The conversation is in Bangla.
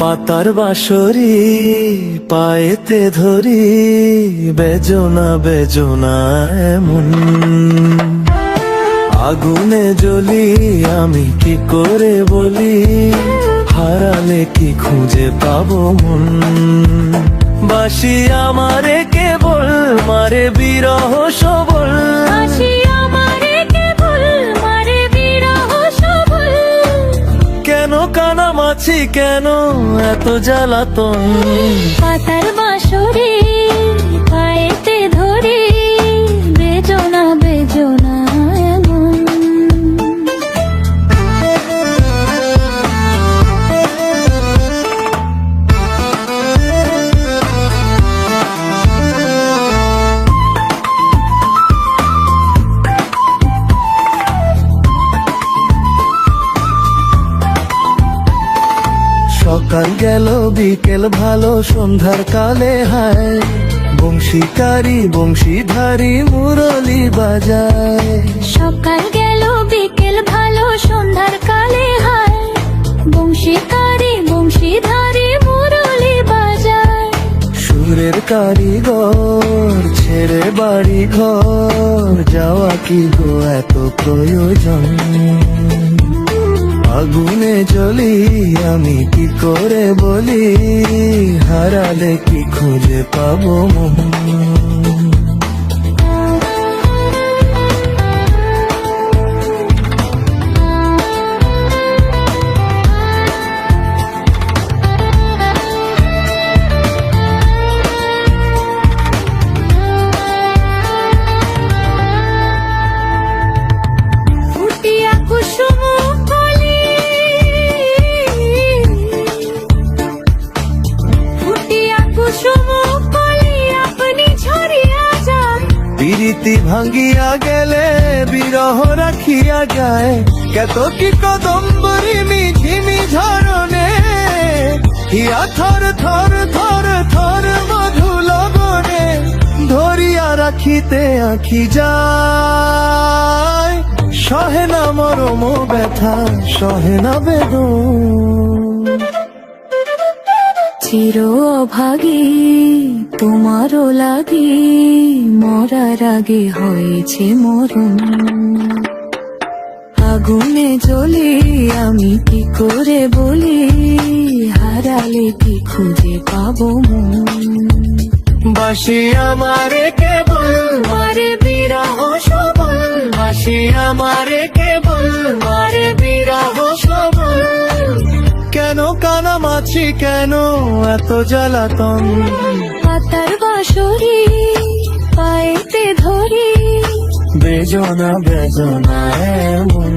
পাতার বাঁশরি পায়েতে ধরি, বেজনা বেজনা এমন। আগুনে জ্বলি আমি কি করে বলি, হারালে কি খুঁজে পাবো মন। বাসি আমারে কেবল মারে বিরহ সবল, কেন কানামাছি কেন এত জ্বালাতন। পাতার বাঁশরি পায়েতে ধরি, বেজনা বেজনা এমন। সকাল গেল বিকেল ভালো সন্ধ্যার কালে হায়, বংশীকারী বংশীধারী মুরলি বাজায়। সকাল গেল বিকেল ভালো সন্ধ্যার কালে হায়, বংশীকারী বংশীধারী মুরলি বাজায়। সুরের কারিগর ছেড়ে বাড়ি ঘর, যাওয়া কি গো এত প্রয়োজন। আগুনে জ্বলি আমি কি করে বলি, হারালে কি খুঁজে পাবো মন। ফুটিয়া কুসুম প্রীতি ভাঙ্গিয়া গেলে বিরহ রাখিয়া যায়, কত কি কদম্বরি মিঝিমি ঝরনে, হিয়া থর থর থর থর মধু লগনে, ধরিয়া রাখিতে আঁখি যায়। সহে না মরম ব্যথা সহে না বেদন। চির অভাগী তোমারও লাগি, মরার আগে হয়েছে মরণ। আগুনে জ্বলি আমি কি করে বলি, হারালে কি খুঁজে পাবো মন। বাসি আমারে কেবল মারে বিরহ সবল, বাসি আমারে কেবল মারে বিরহ সবল, কেন কানামাছি কেন এত জ্বালাতন। পাতার বাঁশরি পায়েতে ধরি, বেজনা বেজনা এমন।